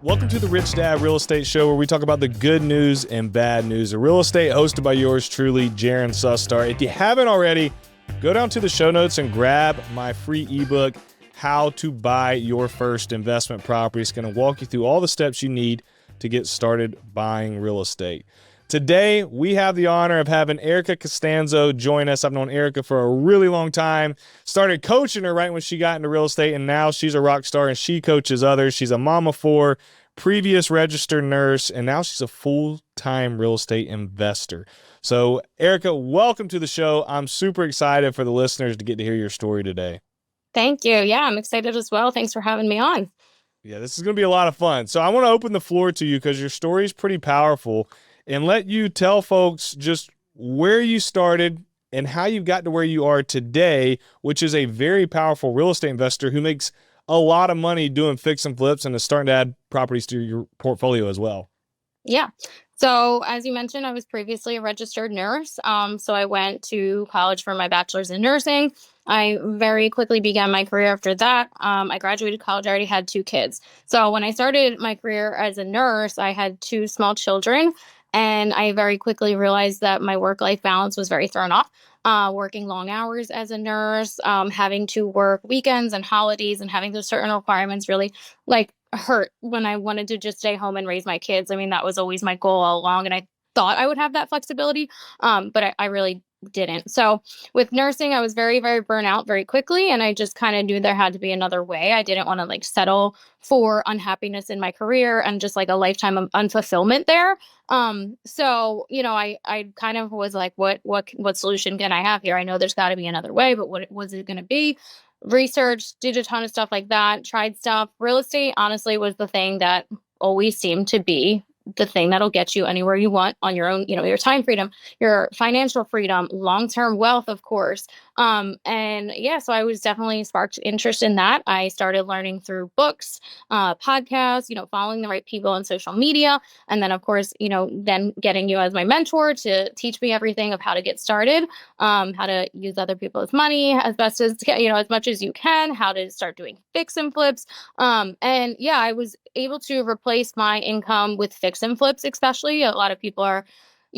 Welcome to the Rich Dad Real Estate Show, where we talk about the good news and bad news of real estate, hosted by yours truly, Jaren Sustar. If you haven't already, go down to the show notes and grab my free ebook, How to Buy Your First Investment Property. It's going to walk you through all the steps you need to get started buying real estate. Today, we have the honor of having Erica Costanzo join us. I've known Erica for a really long time. Started coaching her right when she got into real estate, and now she's a rock star and she coaches others. She's a mom of four, previous registered nurse, and now she's a full-time real estate investor. So, Erica, welcome to the show. I'm super excited for the listeners to get to hear your story today. Thank you. Yeah, I'm excited as well. Thanks for having me on. Yeah, this is going to be a lot of fun. So I want to open the floor to you because your story is pretty powerful, and let you tell folks just where you started and how you got to where you are today, which is a very powerful real estate investor who makes a lot of money doing fix and flips and is starting to add properties to your portfolio as well. Yeah. So as you mentioned, I was previously a registered nurse. So I went to college for my bachelor's in nursing. I very quickly began my career after that. I graduated college. I already had 2 kids. So when I started my career as a nurse, I had 2 small children. And I very quickly realized that my work-life balance was very thrown off. Working long hours as a nurse, having to work weekends and holidays, and having those certain requirements really hurt when I wanted to just stay home and raise my kids. I mean, that was always my goal all along, and I thought I would have that flexibility, but I really didn't. So with nursing, I was very, very burnt out very quickly, and I just kind of knew there had to be another way. I didn't want to settle for unhappiness in my career and just a lifetime of unfulfillment there. So I kind of was like, what solution can I have here? I know there's got to be another way, but what was it going to be? Researched, did a ton of stuff like that, tried stuff. Real estate, honestly, was the thing that always seemed to be the thing that'll get you anywhere you want on your own, your time freedom, your financial freedom, long-term wealth, of course. And yeah, so I was definitely sparked interest in that. I started learning through books, podcasts, following the right people on social media. And then of course, then getting you as my mentor to teach me everything of how to get started, how to use other people's money as best as, as much as you can, how to start doing fix and flips. And yeah, I was able to replace my income with fix and flips, especially. A lot of people are,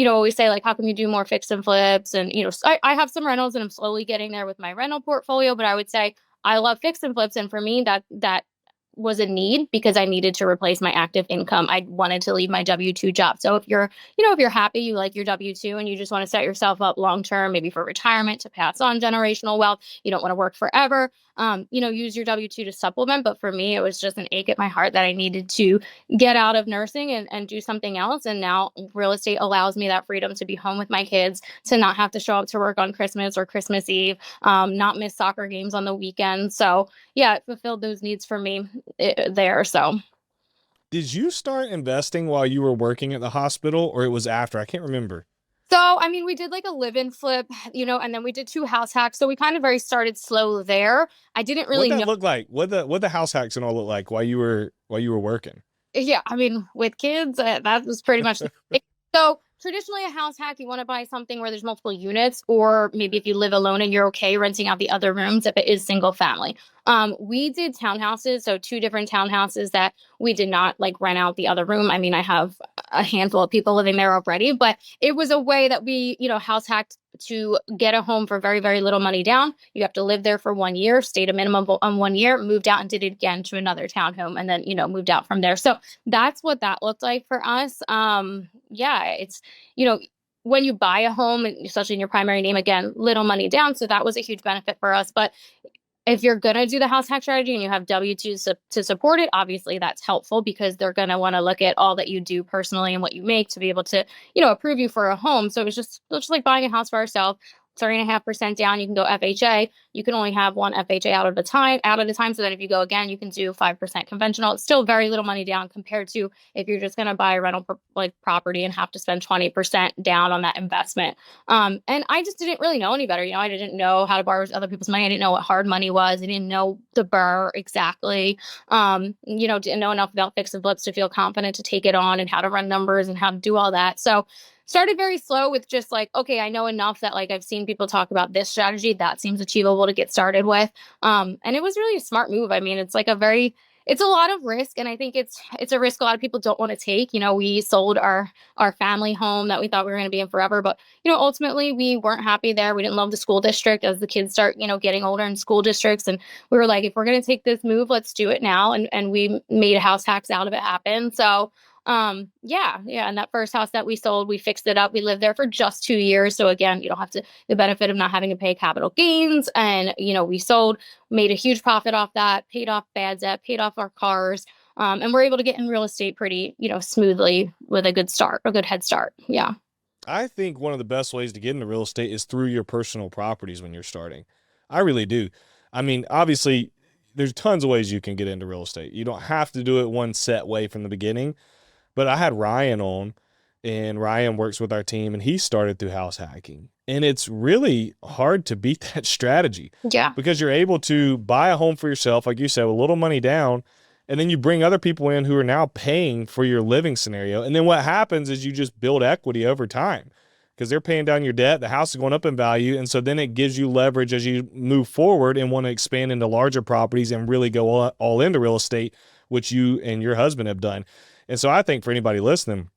always say how can you do more fix and flips? And, I have some rentals and I'm slowly getting there with my rental portfolio, but I would say I love fix and flips. And for me, that was a need because I needed to replace my active income. I wanted to leave my W-2 job. So if you're happy, you like your W-2 and you just want to set yourself up long-term, maybe for retirement to pass on generational wealth, you don't want to work forever, use your W-2 to supplement. But for me, it was just an ache at my heart that I needed to get out of nursing and do something else. And now real estate allows me that freedom to be home with my kids, to not have to show up to work on Christmas or Christmas Eve, not miss soccer games on the weekend. So yeah, it fulfilled those needs for me there. So Did you start investing while you were working at the hospital, or it was after? I can't remember. So, I mean, we did a live-in flip, and then we did 2 house hacks. So we kind of started slow there. I didn't really What'd that know. look like? What the house hacks and all look like while you were working? Yeah, I mean, with kids, that was pretty much the thing. So traditionally, a house hack, you want to buy something where there's multiple units, or maybe if you live alone and you're okay renting out the other rooms if it is single family. We did townhouses, so 2 different townhouses that we did not rent out the other room. I mean, I have a handful of people living there already, but it was a way that we, house hacked to get a home for very, very little money down. You have to live there for 1 year, stayed a minimum on 1 year, moved out and did it again to another townhome, and then, moved out from there. So that's what that looked like for us. Yeah, it's, when you buy a home, especially in your primary name, again, little money down. So that was a huge benefit for us. But if you're going to do the house hack strategy and you have W-2s to support it, obviously that's helpful because they're going to want to look at all that you do personally and what you make to be able to, approve you for a home. So it's just like buying a house for ourselves. 3.5% down, you can go FHA. You can only have one FHA out at a time. So then if you go again, you can do 5% conventional. It's still very little money down compared to if you're just going to buy a rental property and have to spend 20% down on that investment. And I just didn't really know any better. I didn't know how to borrow other people's money. I didn't know what hard money was. I didn't know the burr exactly. Didn't know enough about fix and flips to feel confident to take it on and how to run numbers and how to do all that. So started very slow with just okay, I know enough that I've seen people talk about this strategy that seems achievable to get started with. And it was really a smart move. I mean, it's it's a lot of risk, and I think it's a risk a lot of people don't want to take. We sold our family home that we thought we were going to be in forever, but ultimately we weren't happy there. We didn't love the school district as the kids start getting older in school districts, and we were like, if we're going to take this move, let's do it now. And we made a house hacks out of it happen. So yeah, and that first house that we sold, we fixed it up. We lived there for just 2 years. So again, you don't have to the benefit of not having to pay capital gains. And we sold, made a huge profit off that, paid off bad debt, paid off our cars. And we're able to get in real estate pretty, smoothly with a good head start. Yeah. I think one of the best ways to get into real estate is through your personal properties when you're starting. I really do. I mean, obviously, there's tons of ways you can get into real estate. You don't have to do it one set way from the beginning. But I had Ryan on, and Ryan works with our team, and he started through house hacking. And it's really hard to beat that strategy. Yeah. Because you're able to buy a home for yourself, like you said, with a little money down, and then you bring other people in who are now paying for your living scenario. And then what happens is you just build equity over time because they're paying down your debt. The house is going up in value. And so then it gives you leverage as you move forward and want to expand into larger properties and really go all into real estate, which you and your husband have done. And so I think for anybody listening,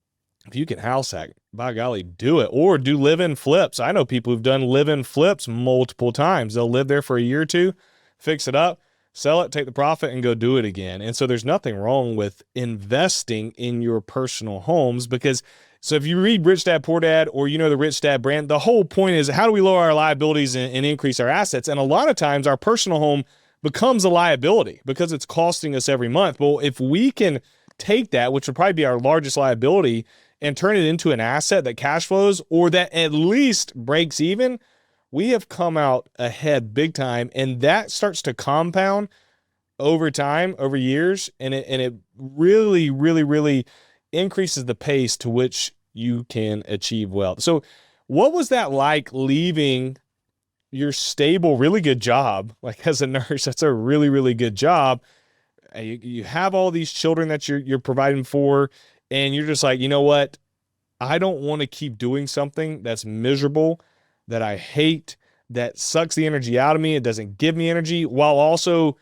if you can house hack, by golly, do it. Or do live-in flips. I know people who've done live-in flips multiple times. They'll live there for a year or two, fix it up, sell it, take the profit, and go do it again. And so there's nothing wrong with investing in your personal homes so if you read Rich Dad, Poor Dad, or the Rich Dad brand, the whole point is how do we lower our liabilities and increase our assets? And a lot of times our personal home becomes a liability because it's costing us every month. Well, if we can take that, which would probably be our largest liability, and turn it into an asset that cash flows or that at least breaks even, we have come out ahead big time. And that starts to compound over time, over years. And it really, really, really increases the pace to which you can achieve wealth. So what was that like leaving your stable, really good job? Like as a nurse, that's a really, really good job. You have all these children that you're providing for, and you're just like, you know what? I don't want to keep doing something that's miserable, that I hate, that sucks the energy out of me. It doesn't give me energy while also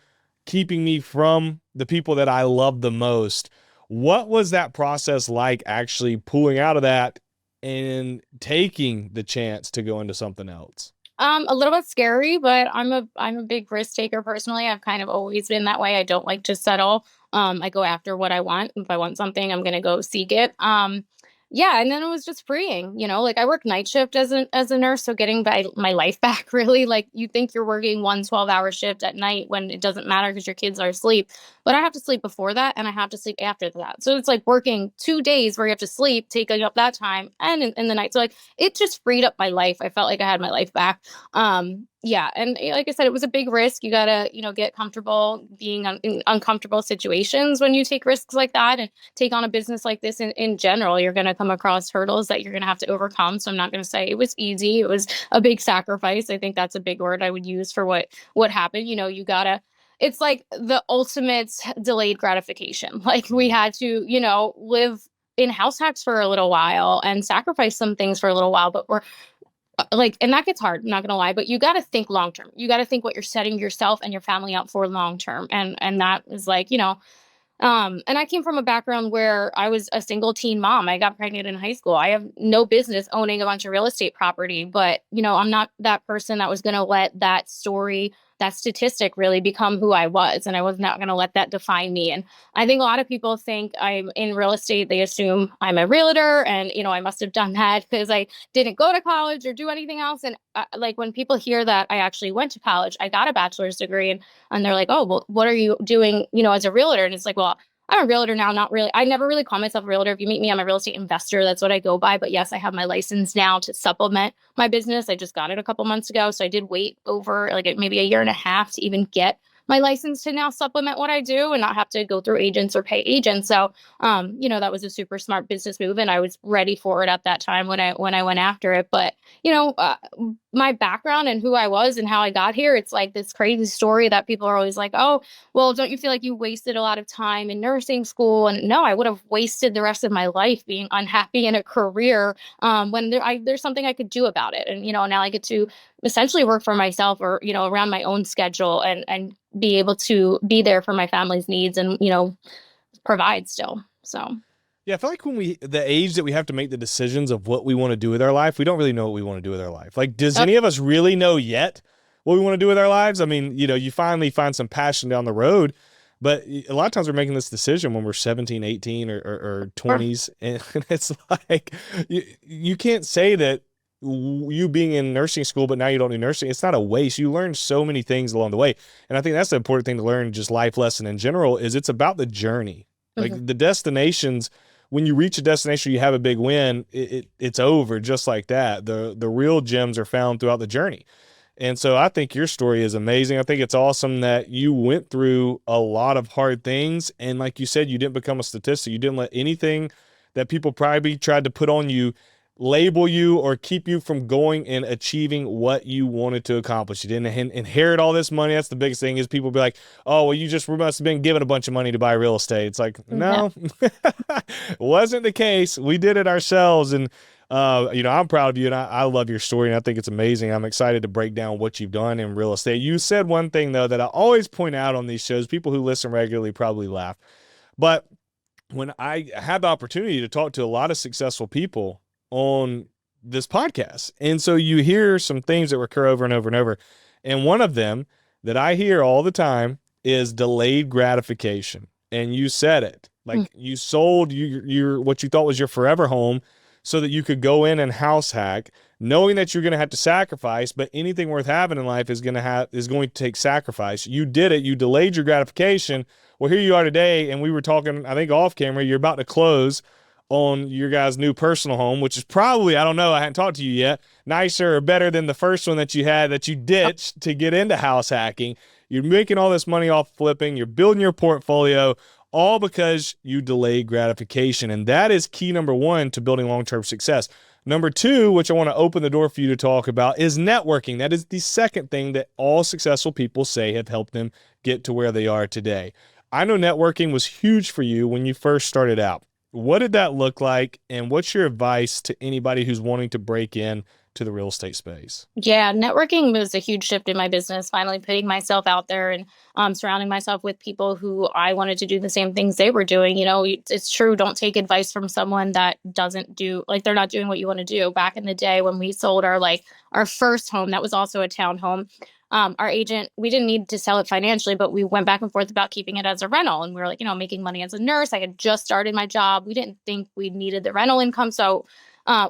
keeping me from the people that I love the most. What was that process like actually pulling out of that and taking the chance to go into something else? A little bit scary, but I'm a big risk taker personally. I've kind of always been that way. I don't like to settle. I go after what I want. If I want something, I'm gonna go seek it. Yeah, and then it was just freeing, like I work night shift as a nurse, so getting my life back really, like you think you're working one 12-hour shift at night when it doesn't matter because your kids are asleep, but I have to sleep before that and I have to sleep after that. So it's like working 2 days where you have to sleep, taking up that time and in the night. So like it just freed up my life. I felt like I had my life back. Yeah, and like I said, it was a big risk. You gotta, get comfortable being in uncomfortable situations when you take risks like that and take on a business like this. In general, you're gonna come across hurdles that you're gonna have to overcome. So I'm not gonna say it was easy. It was a big sacrifice. I think that's a big word I would use for what happened. You gotta. It's like the ultimate delayed gratification. Like we had to, live in house hacks for a little while and sacrifice some things for a little while, but we're like, and that gets hard, I'm not gonna lie, but you got to think long term. You got to think what you're setting yourself and your family up for long term. And that is like, and I came from a background where I was a single teen mom. I got pregnant in high school. I have no business owning a bunch of real estate property, but I'm not that person that was going to let that story, that statistic really become who I was. And I was not going to let that define me. And I think a lot of people think I'm in real estate. They assume I'm a realtor and, I must have done that because I didn't go to college or do anything else. And like when people hear that I actually went to college, I got a bachelor's degree and they're like, oh, well, what are you doing, as a realtor? And it's like, well, I'm a realtor now, not really. I never really call myself a realtor. If you meet me, I'm a real estate investor. That's what I go by. But yes, I have my license now to supplement my business. I just got it a couple months ago. So I did wait over like maybe a year and a half to even get my license to now supplement what I do and not have to go through agents or pay agents. So, that was a super smart business move and I was ready for it at that time when I went after it. But, my background and who I was and how I got here, it's like this crazy story that people are always like, oh, well, don't you feel like you wasted a lot of time in nursing school? And no, I would have wasted the rest of my life being unhappy in a career when there's something I could do about it. And, now I get to essentially work for myself or, around my own schedule and be able to be there for my family's needs and, provide still. So. Yeah, I feel like the age that we have to make the decisions of what we want to do with our life, we don't really know what we want to do with our life. Like, does any of us really know yet what we want to do with our lives? I mean, you finally find some passion down the road, but a lot of times we're making this decision when we're 17, 18 or 20s. And it's like, you can't say that you being in nursing school, but now you don't do nursing. It's not a waste. You learn so many things along the way. And I think that's the important thing to learn, just life lesson in general, is it's about the journey. Like the destinations. When you reach a destination, you have a big win, it's over just like that. The real gems are found throughout the journey. And so I think your story is amazing. I think it's awesome that you went through a lot of hard things. And like you said, you didn't become a statistic. You didn't let anything that people probably tried to put on you label you or keep you from going and achieving what you wanted to accomplish. You didn't inherit all this money. That's the biggest thing, is people be like, oh, well, you must have been given a bunch of money to buy real estate. It's like, no, wasn't the case. We did it ourselves. And, I'm proud of you, and I love your story, and I think it's amazing. I'm excited to break down what you've done in real estate. You said one thing, though, that I always point out on these shows. People who listen regularly probably laugh. But when I had the opportunity to talk to a lot of successful people on this podcast. And so you hear some themes that recur over and over and over. And one of them that I hear all the time is delayed gratification. And you said it, like you sold your what you thought was your forever home so that you could go in and house hack, knowing that you're going to have to sacrifice, but anything worth having in life is going to take sacrifice. You did it. You delayed your gratification. Well, here you are today. And we were talking, I think off camera, you're about to close on your guys' new personal home, which is probably, I don't know, I hadn't talked to you yet, nicer or better than the first one that you had that you ditched to get into house hacking. You're making all this money off flipping. You're building your portfolio, all because you delayed gratification. And that is key number one to building long-term success. Number two, which I want to open the door for you to talk about, is networking. That is the second thing that all successful people say have helped them get to where they are today. I know networking was huge for you when you first started out. What did that look like? And what's your advice to anybody who's wanting to break in to the real estate space? Yeah, networking was a huge shift in my business, finally putting myself out there and surrounding myself with people who I wanted to do the same things they were doing. It's true. Don't take advice from someone that doesn't do, like, they're not doing what you want to do. Back in the day when we sold our first home, that was also a townhome. Our agent, we didn't need to sell it financially, but we went back and forth about keeping it as a rental. And we were like, making money as a nurse. I had just started my job. We didn't think we needed the rental income. So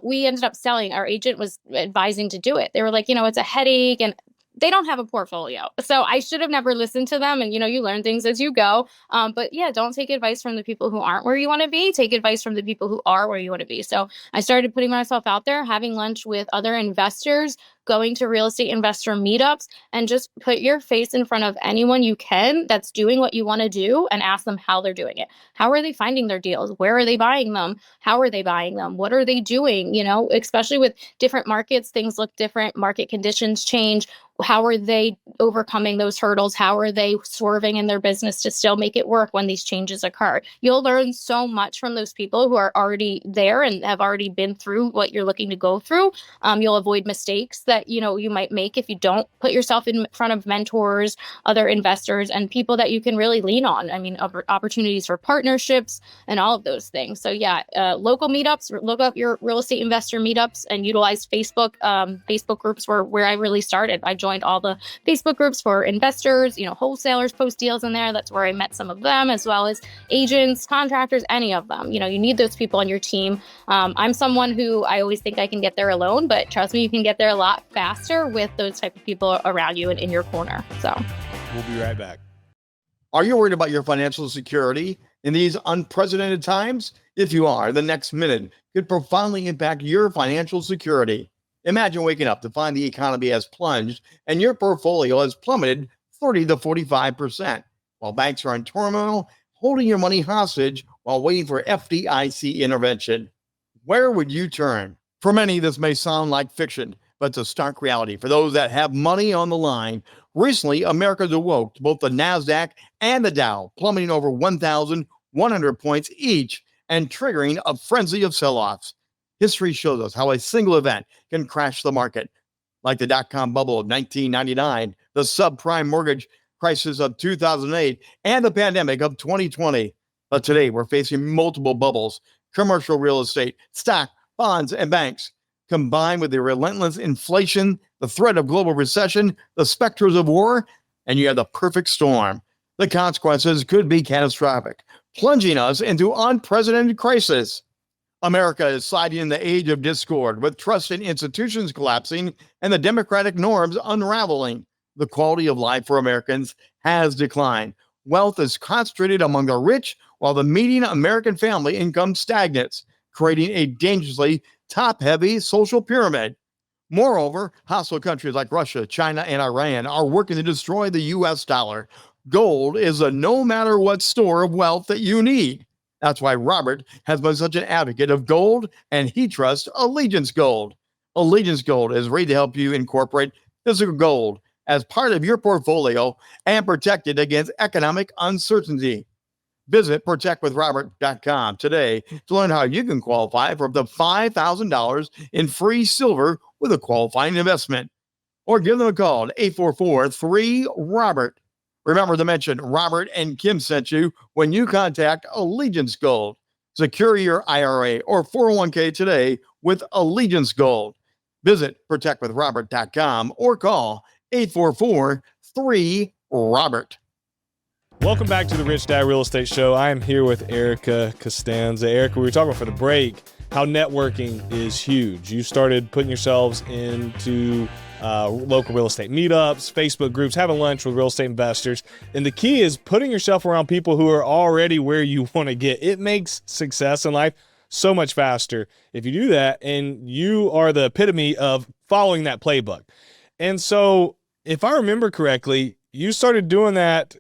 we ended up selling. Our agent was advising to do it. They were like, it's a headache and they don't have a portfolio. So I should have never listened to them. And, you learn things as you go. But yeah, don't take advice from the people who aren't where you want to be. Take advice from the people who are where you want to be. So I started putting myself out there, having lunch with other investors, going to real estate investor meetups, and just put your face in front of anyone you can that's doing what you want to do and ask them how they're doing it. How are they finding their deals? Where are they buying them? How are they buying them? What are they doing? Especially with different markets, things look different. Market conditions change. How are they overcoming those hurdles? How are they swerving in their business to still make it work when these changes occur? You'll learn so much from those people who are already there and have already been through what you're looking to go through. You'll avoid mistakes that you might make if you don't put yourself in front of mentors, other investors, and people that you can really lean on. I mean, opportunities for partnerships and all of those things. So yeah, local meetups, look up your real estate investor meetups and utilize Facebook. Facebook groups were where I really started. I joined all the Facebook groups for investors, wholesalers post deals in there. That's where I met some of them, as well as agents, contractors, any of them. You need those people on your team. I'm someone who I always think I can get there alone, but trust me, you can get there a lot faster with those type of people around you and in your corner. So we'll be right back. Are you worried about your financial security in these unprecedented times? If you are, the next minute could profoundly impact your financial security. Imagine waking up to find the economy has plunged and your portfolio has plummeted 30 to 45%, while banks are in turmoil, holding your money hostage while waiting for FDIC intervention. Where would you turn? For many, this may sound like fiction, but it's a stark reality for those that have money on the line. Recently, America's awoke to both the NASDAQ and the Dow, plummeting over 1,100 points each and triggering a frenzy of sell-offs. History shows us how a single event can crash the market, like the dot-com bubble of 1999, the subprime mortgage crisis of 2008 and the pandemic of 2020. But today we're facing multiple bubbles: commercial real estate, stock, bonds, and banks, combined with the relentless inflation, the threat of global recession, the specters of war, and you have the perfect storm. The consequences could be catastrophic, plunging us into unprecedented crisis. America is sliding in the age of discord, with trust in institutions collapsing and the democratic norms unraveling. The quality of life for Americans has declined. Wealth is concentrated among the rich, while the median American family income stagnates, creating a dangerously top-heavy social pyramid. Moreover, hostile countries like Russia, China, and Iran are working to destroy the U.S. dollar. Gold is a no-matter-what store of wealth that you need. That's why Robert has been such an advocate of gold, and he trusts Allegiance Gold. Allegiance Gold is ready to help you incorporate physical gold as part of your portfolio and protect it against economic uncertainty. Visit protectwithrobert.com today to learn how you can qualify for up to $5,000 in free silver with a qualifying investment. Or give them a call at 844-3-ROBERT. Remember to mention Robert and Kim sent you when you contact Allegiance Gold. Secure your IRA or 401k today with Allegiance Gold. Visit protectwithrobert.com or call 844-3-ROBERT. Welcome back to the Rich Dad Real Estate Show. I am here with Erica Costanzo. Erica, we were talking about for the break how networking is huge. You started putting yourselves into local real estate meetups, Facebook groups, having lunch with real estate investors. And the key is putting yourself around people who are already where you want to get. It makes success in life so much faster if you do that, and you are the epitome of following that playbook. And so if I remember correctly, you started doing that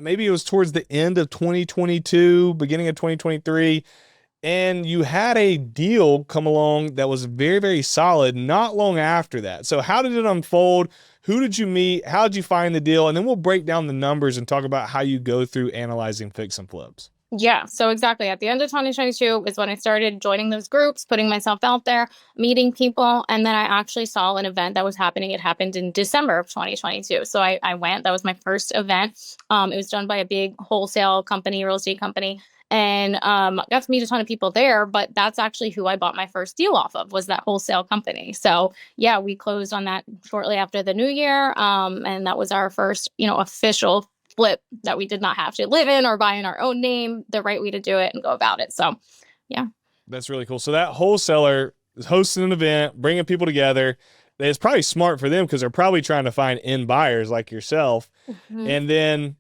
maybe it was towards the end of 2022, beginning of 2023, and you had a deal come along that was very, very solid not long after that. So how did it unfold? Who did you meet? How did you find the deal? And then we'll break down the numbers and talk about how you go through analyzing fix and flips. Yeah, so exactly. At the end of 2022 is when I started joining those groups, putting myself out there, meeting people. And then I actually saw an event that was happening. It happened in December of 2022. So I went. That was my first event. It was done by a big wholesale company, real estate company. And got to meet a ton of people there. But that's actually who I bought my first deal off of, was that wholesale company. So yeah, we closed on that shortly after the new year. And that was our first, official flip that we did not have to live in or buy in our own name, the right way to do it and go about it. So, yeah. That's really cool. So that wholesaler is hosting an event, bringing people together. It's probably smart for them because they're probably trying to find end buyers like yourself. Mm-hmm. And then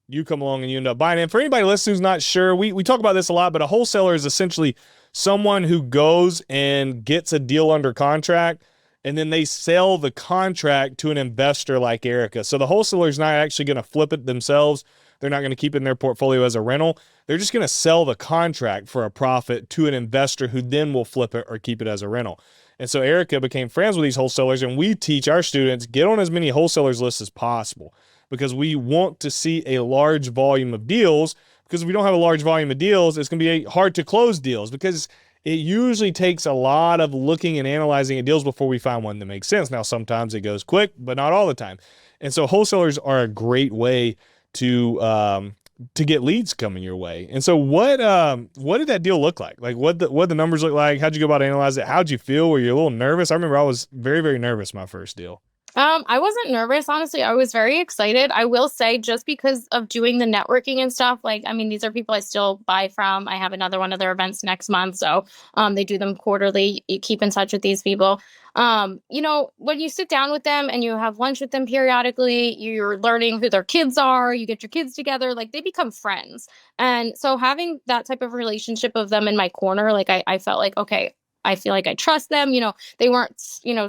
you come along and you end up buying it. For anybody listening who's not sure, we talk about this a lot, but a wholesaler is essentially someone who goes and gets a deal under contract, and then they sell the contract to an investor like Erica. So the wholesaler is not actually going to flip it themselves. They're not going to keep it in their portfolio as a rental. They're just going to sell the contract for a profit to an investor who then will flip it or keep it as a rental. And so Erica became friends with these wholesalers, and we teach our students, get on as many wholesalers lists as possible, because we want to see a large volume of deals. Because if we don't have a large volume of deals, it's going to be hard to close deals, because it usually takes a lot of looking and analyzing at deals before we find one that makes sense. Now, sometimes it goes quick, but not all the time. And so wholesalers are a great way to get leads coming your way. And so what did that deal look like? Like what the numbers look like? How'd you go about analyzing it? How'd you feel? Were you a little nervous? I remember I was very, very nervous my first deal. I wasn't nervous, honestly. I was very excited. I will say, just because of doing the networking and stuff, these are people I still buy from. I have another one of their events next month. So they do them quarterly. You keep in touch with these people. When you sit down with them and you have lunch with them periodically, you're learning who their kids are, you get your kids together, they become friends. And so having that type of relationship of them in my corner, I felt like, okay, I feel like I trust them. They weren't,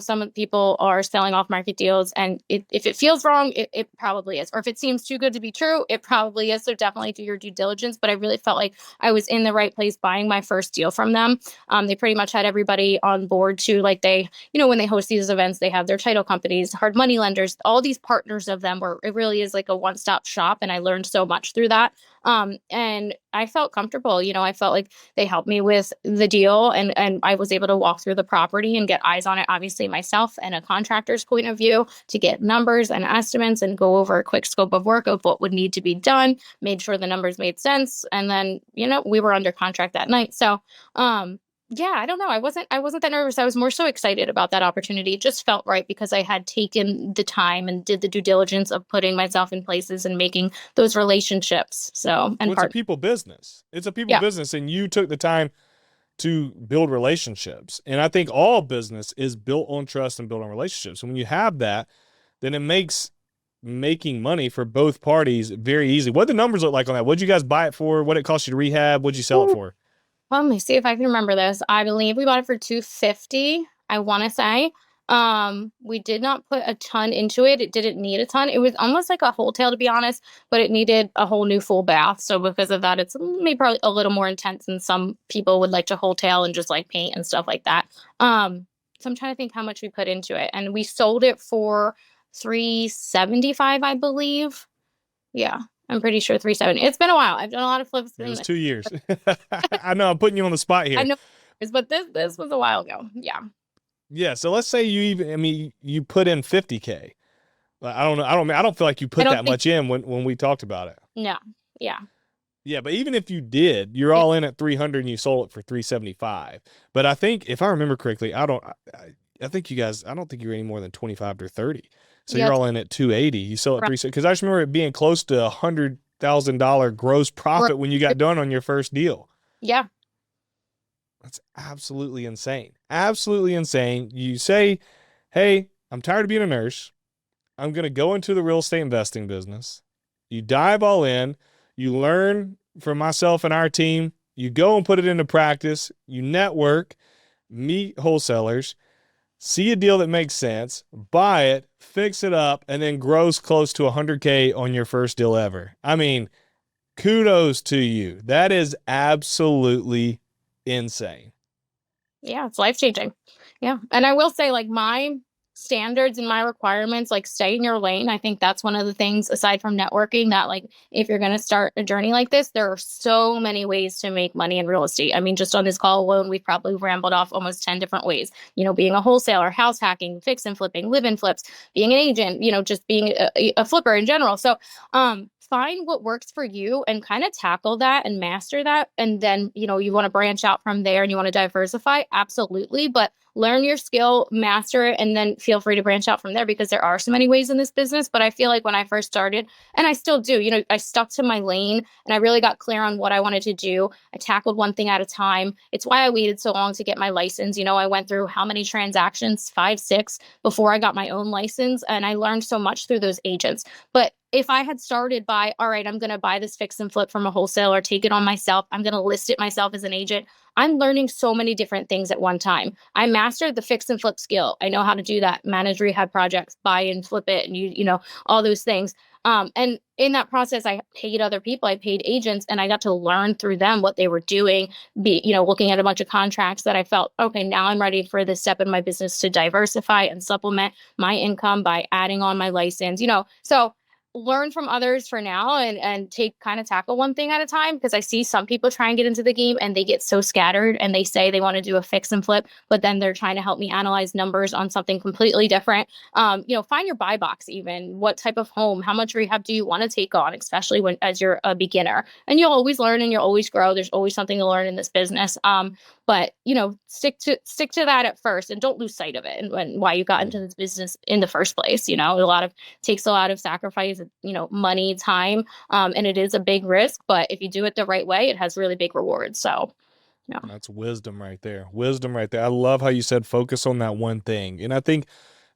some people are selling off market deals, and if it feels wrong, it probably is. Or if it seems too good to be true, it probably is. So definitely do your due diligence. But I really felt like I was in the right place buying my first deal from them. They pretty much had everybody on board too. When they host these events, they have their title companies, hard money lenders, all these partners of them, where it really is like a one-stop shop. And I learned so much through that. And I felt comfortable. I felt like they helped me with the deal, and I was able to walk through the property and get eyes on it, obviously myself and a contractor's point of view, to get numbers and estimates and go over a quick scope of work of what would need to be done, made sure the numbers made sense. And then, we were under contract that night. So, yeah, I don't know. I wasn't that nervous. I was more so excited about that opportunity. It just felt right because I had taken the time and did the due diligence of putting myself in places and making those relationships. So, and It's a people business. It's a people Yeah. business, and you took the time to build relationships. And I think all business is built on trust and built on relationships. And when you have that, then it makes making money for both parties very easy. What the numbers look like on that? What'd you guys buy it for? What it cost you to rehab? What'd you sell it for? Let me see if I can remember this. I believe we bought it for $250, I want to say. We did not put a ton into it. It didn't need a ton. It was almost like a wholesale, to be honest, but it needed a whole new full bath. So because of that, it's maybe probably a little more intense than some people would like to wholesale and just like paint and stuff like that. So I'm trying to think how much we put into it, and we sold it for $375, I believe. Yeah, I'm pretty sure 370. It's been a while. I've done a lot of flips. It was 2 years. I know I'm putting you on the spot here. I know, but this was a while ago. Yeah. Yeah. So let's say you put in 50K. I don't know. I don't feel like you put that much in when we talked about it. No. Yeah. Yeah, but even if you did, you're all in at 300 and you sold it for 375. But I think if I remember correctly, I don't think you were any more than 25 or 30. So Yeah. you're all in at 280. You sold at Right. 370 because I just remember it being close to $100,000 gross profit when you got done on your first deal. Yeah. That's absolutely insane. Absolutely insane. You say, hey, I'm tired of being a nurse. I'm going to go into the real estate investing business. You dive all in. You learn from myself and our team. You go and put it into practice. You network, meet wholesalers, see a deal that makes sense, buy it, fix it up, and then grows close to 100K on your first deal ever. I mean, kudos to you. That is absolutely insane. Yeah. It's life-changing. Yeah. And I will say, like, my standards and my requirements, like, stay in your lane. I think that's one of the things, aside from networking, that, like, if you're going to start a journey like this, there are so many ways to make money in real estate. I mean, just on this call alone, we've probably rambled off almost 10 different ways, being a wholesaler, house hacking, fix and flipping, live-in flips, being an agent, just being a flipper in general. So, find what works for you and kind of tackle that and master that. And then, you want to branch out from there and you want to diversify. Absolutely. But learn your skill, master it, and then feel free to branch out from there, because there are so many ways in this business. But I feel like when I first started, and I still do, I stuck to my lane and I really got clear on what I wanted to do. I tackled one thing at a time. It's why I waited so long to get my license. I went through how many transactions, 5, 6, before I got my own license. And I learned so much through those agents. But if I had started by, all right, I'm going to buy this fix and flip from a wholesaler, take it on myself, I'm going to list it myself as an agent, I'm learning so many different things at one time. I mastered the fix and flip skill. I know how to do that, manage rehab projects, buy and flip it, and all those things. And in that process, I paid other people, I paid agents, and I got to learn through them what they were doing, looking at a bunch of contracts that I felt, okay, now I'm ready for this step in my business to diversify and supplement my income by adding on my license, so learn from others for now, and tackle one thing at a time, because I see some people try and get into the game and they get so scattered and they say they want to do a fix and flip, but then they're trying to help me analyze numbers on something completely different. Find your buy box, even what type of home, how much rehab do you want to take on, especially as you're a beginner, and you'll always learn and you'll always grow. There's always something to learn in this business. But stick to that at first, and don't lose sight of it and why you got into this business in the first place. Takes a lot of sacrifice, money, time, and it is a big risk. But if you do it the right way, it has really big rewards. So, yeah, that's wisdom right there. Wisdom right there. I love how you said focus on that one thing, and I think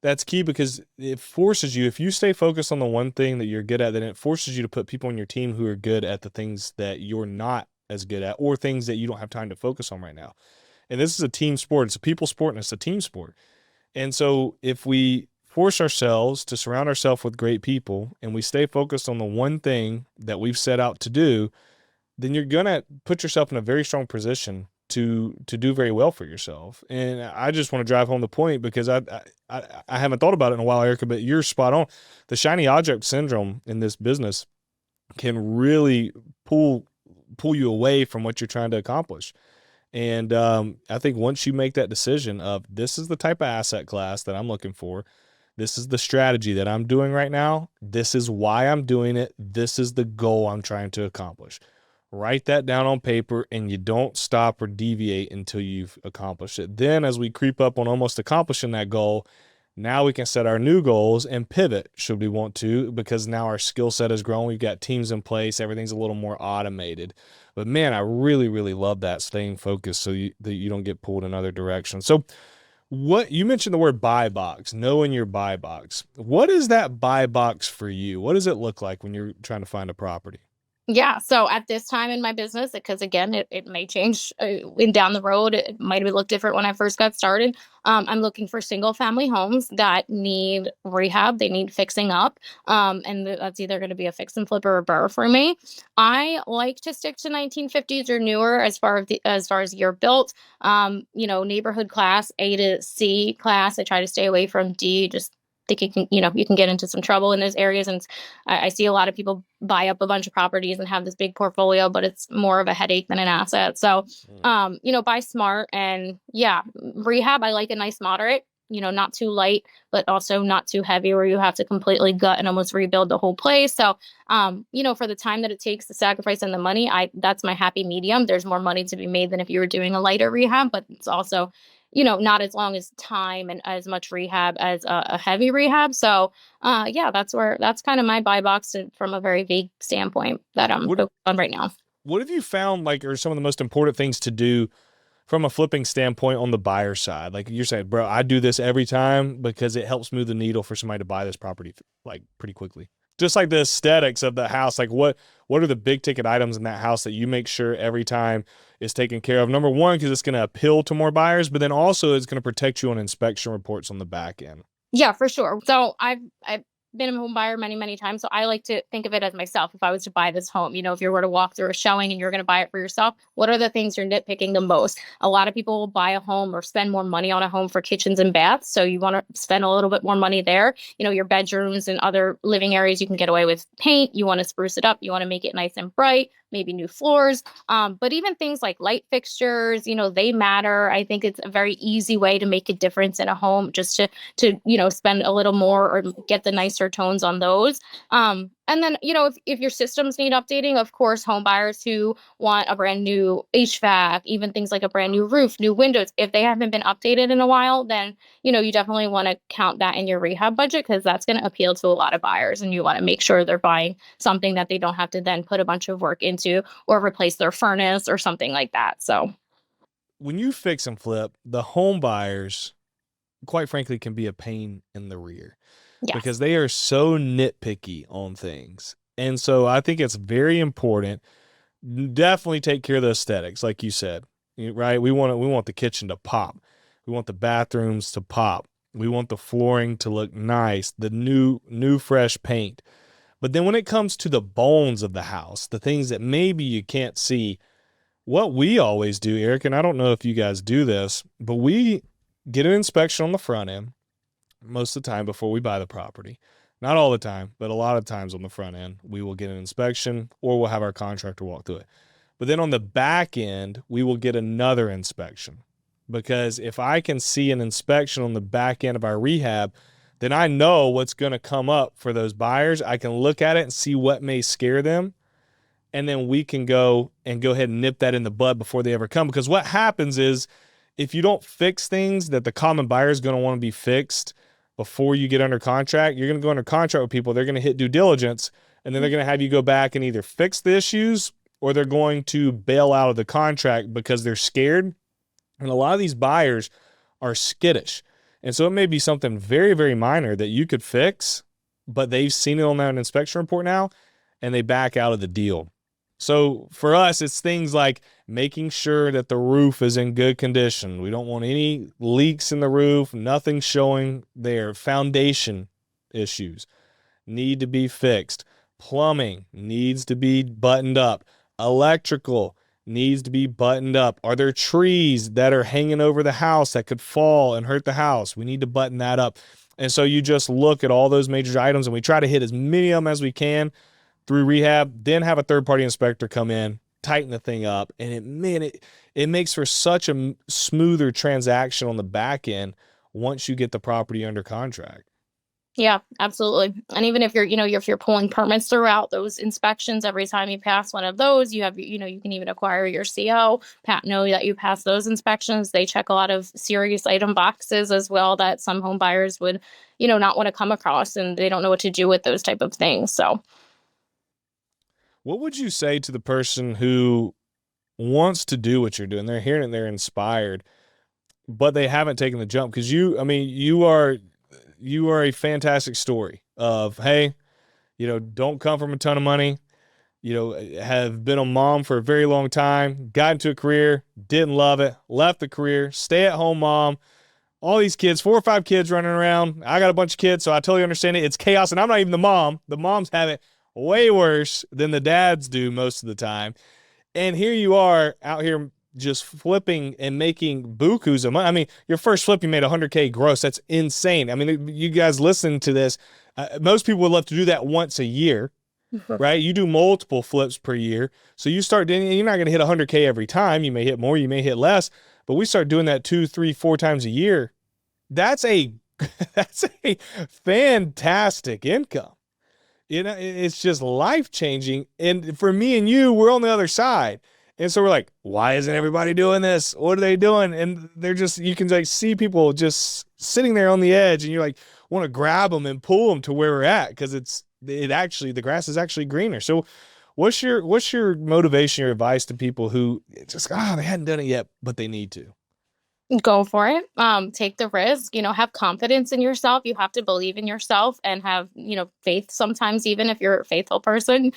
that's key, because it forces you. If you stay focused on the one thing that you're good at, then it forces you to put people on your team who are good at the things that you're not as good at, or things that you don't have time to focus on right now. And this is a team sport. It's a people sport, and it's a team sport. And so if we force ourselves to surround ourselves with great people and we stay focused on the one thing that we've set out to do, then you're going to put yourself in a very strong position to do very well for yourself. And I just want to drive home the point, because I haven't thought about it in a while, Erica, but you're spot on. The shiny object syndrome in this business can really pull you away from what you're trying to accomplish. And I think once you make that decision of this is the type of asset class that I'm looking for, this is the strategy that I'm doing right now, this is why I'm doing it, this is the goal I'm trying to accomplish. Write that down on paper, and you don't stop or deviate until you've accomplished it. Then as we creep up on almost accomplishing that goal, now we can set our new goals and pivot should we want to, because now our skill set has grown. We've got teams in place. Everything's a little more automated. But man, I really, really love that, staying focused so that you don't get pulled in other directions. So what you mentioned the word buy box, knowing your buy box. What is that buy box for you? What does it look like when you're trying to find a property? Yeah. So at this time in my business, because again, it may change in down the road. It might have looked different when I first got started. I'm looking for single family homes that need rehab. They need fixing up. And that's either going to be a fix and flip or a burr for me. I like to stick to 1950s or newer as far as year built. Neighborhood class, A to C class. I try to stay away from D. Just think you can get into some trouble in those areas. And I see a lot of people buy up a bunch of properties and have this big portfolio, but it's more of a headache than an asset. So, buy smart. And yeah, rehab, I like a nice moderate, not too light, but also not too heavy where you have to completely gut and almost rebuild the whole place. So, for the time that it takes, the sacrifice and the money, that's my happy medium. There's more money to be made than if you were doing a lighter rehab, but it's also not as long as time and as much rehab as a heavy rehab. So, that's kind of my buy box from a very vague standpoint that I'm focused on right now. What have you found are some of the most important things to do from a flipping standpoint on the buyer side? Like you're saying, bro, I do this every time because it helps move the needle for somebody to buy this property pretty quickly. Just like the aesthetics of the house, what are the big ticket items in that house that you make sure every time is taken care of? Number one, because it's going to appeal to more buyers, but then also it's going to protect you on inspection reports on the back end. Yeah, for sure. So I've been a home buyer many, many times. So I like to think of it as myself. If I was to buy this home, if you were to walk through a showing and you're going to buy it for yourself, what are the things you're nitpicking the most? A lot of people will buy a home or spend more money on a home for kitchens and baths. So you want to spend a little bit more money there. Your bedrooms and other living areas, you can get away with paint. You want to spruce it up. You want to make it nice and bright, maybe new floors. But even things like light fixtures, they matter. I think it's a very easy way to make a difference in a home, just to spend a little more or get the nicer tones on those. And then, if your systems need updating, of course, home buyers who want a brand new HVAC, even things like a brand new roof, new windows, if they haven't been updated in a while, then, you definitely want to count that in your rehab budget because that's going to appeal to a lot of buyers. And you want to make sure they're buying something that they don't have to then put a bunch of work into or replace their furnace or something like that. So when you fix and flip, the home buyers, quite frankly, can be a pain in the rear. Yes. Because they are so nitpicky on things. And so I think it's very important. Definitely take care of the aesthetics, like you said, right? We want the kitchen to pop. We want the bathrooms to pop. We want the flooring to look nice, the new fresh paint. But then when it comes to the bones of the house, the things that maybe you can't see, what we always do, Eric, and I don't know if you guys do this, but we get an inspection on the front end most of the time before we buy the property. Not all the time, but a lot of times on the front end, we will get an inspection or we'll have our contractor walk through it. But then on the back end, we will get another inspection, because if I can see an inspection on the back end of our rehab, then I know what's going to come up for those buyers. I can look at it and see what may scare them. And then we can go ahead and nip that in the bud before they ever come. Because what happens is if you don't fix things that the common buyer is going to want to be fixed before you get under contract, you're going to go under contract with people. They're going to hit due diligence, and then they're going to have you go back and either fix the issues or they're going to bail out of the contract because they're scared. And a lot of these buyers are skittish. And so it may be something very, very minor that you could fix, but they've seen it on that inspection report now, and they back out of the deal. So for us, it's things like making sure that the roof is in good condition. We don't want any leaks in the roof, nothing showing there. Foundation issues need to be fixed. Plumbing needs to be buttoned up. Electrical needs to be buttoned up. Are there trees that are hanging over the house that could fall and hurt the house? We need to button that up. And so you just look at all those major items, and we try to hit as many of them as we can. through rehab, then have a third-party inspector come in, tighten the thing up, and it makes for such a smoother transaction on the back end once you get the property under contract. Yeah, absolutely. And even if if you're pulling permits throughout those inspections, every time you pass one of those, you have, you can even acquire your CO, know that you pass those inspections. They check a lot of serious item boxes as well that some home buyers would, not want to come across, and they don't know what to do with those type of things. So what would you say to the person who wants to do what you're doing? They're hearing it, they're inspired, but they haven't taken the jump? Because you are a fantastic story of, hey, don't come from a ton of money, have been a mom for a very long time, got into a career, didn't love it, left the career, stay-at-home mom, all these kids, 4 or 5 kids running around. I got a bunch of kids, so I totally understand it. It's chaos, and I'm not even the mom. The moms have it way worse than the dads do most of the time. And here you are out here just flipping and making bukus of money. I mean, your first flip, you made $100K gross. That's insane. I mean, you guys listen to this. Most people would love to do that once a year, right? You do multiple flips per year. So you start doing, you're not going to hit 100K every time. You may hit more, you may hit less, but we start doing that 2, 3, 4 times a year. That's a fantastic income. It's just life-changing. And for me and you, we're on the other side. And so we're like, why isn't everybody doing this? What are they doing? And they're just, you can like see people just sitting there on the edge, and you're like, want to grab them and pull them to where we're at, because the grass is actually greener. So what's your motivation, your advice to people who just, they hadn't done it yet, but they need to? Go for it. Take the risk, have confidence in yourself. You have to believe in yourself and have, faith sometimes, even if you're a faithful person.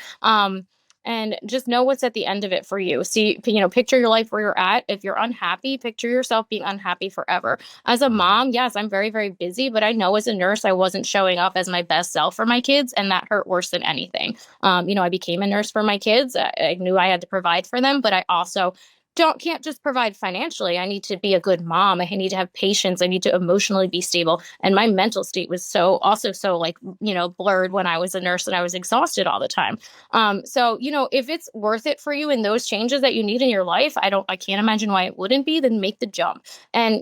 And just know what's at the end of it for you. See, picture your life where you're at. If you're unhappy, picture yourself being unhappy forever. As a mom, yes, I'm very, very busy, but I know as a nurse, I wasn't showing up as my best self for my kids, and that hurt worse than anything. I became a nurse for my kids. I knew I had to provide for them, but I also can't just provide financially. I need to be a good mom. I need to have patience. I need to emotionally be stable. And my mental state was so blurred when I was a nurse, and I was exhausted all the time. So if it's worth it for you and those changes that you need in your life, I can't imagine why it wouldn't be. Then make the jump. And,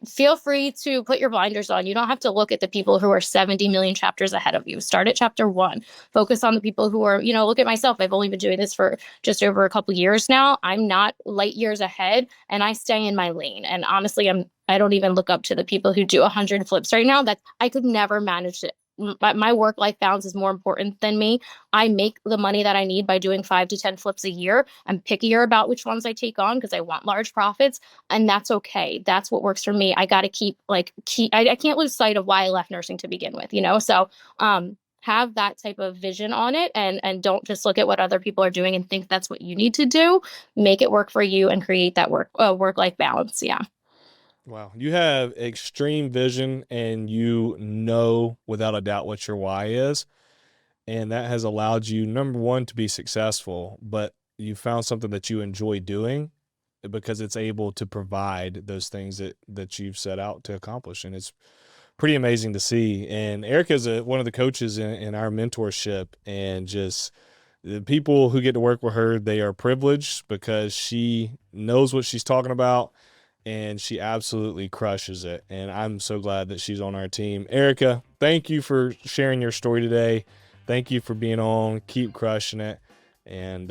feel free to put your blinders on. You don't have to look at the people who are 70 million chapters ahead of you. Start at chapter 1. Focus on the people who are, look at myself. I've only been doing this for just over a couple years now. I'm not light years ahead, and I stay in my lane. And honestly, I don't even look up to the people who do 100 flips right now. That I could never manage it. My work-life balance is more important than me. I make the money that I need by doing 5 to 10 flips a year. I'm pickier about which ones I take on because I want large profits, and that's okay. That's what works for me. I got to I can't lose sight of why I left nursing to begin with, So have that type of vision on it, and don't just look at what other people are doing and think that's what you need to do. Make it work for you and create that work-life balance. Yeah. Wow. You have extreme vision, and you know without a doubt what your why is. And that has allowed you, number one, to be successful, but you found something that you enjoy doing because it's able to provide those things that you've set out to accomplish. And it's pretty amazing to see. And Erica is one of the coaches in our mentorship, and just the people who get to work with her, they are privileged because she knows what she's talking about, and she absolutely crushes it. And I'm so glad that she's on our team. Erica, thank you for sharing your story today. Thank you for being on. Keep crushing it. And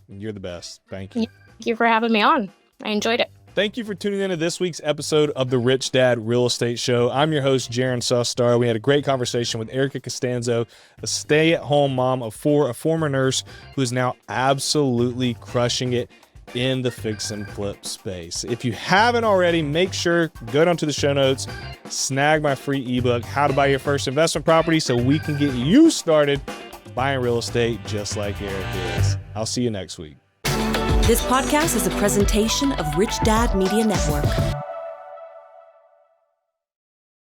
you're the best. Thank you. Thank you for having me on. I enjoyed it. Thank you for tuning in to this week's episode of the Rich Dad Real Estate Show. I'm your host, Jaren Sustar. We had a great conversation with Erica Costanzo, a stay-at-home mom of 4, a former nurse who is now absolutely crushing it in the fix and flip space. If you haven't already, make sure go down to the show notes, snag my free ebook, How to Buy Your First Investment Property, so we can get you started buying real estate just like Eric is. I'll see you next week. This podcast is a presentation of Rich Dad Media Network.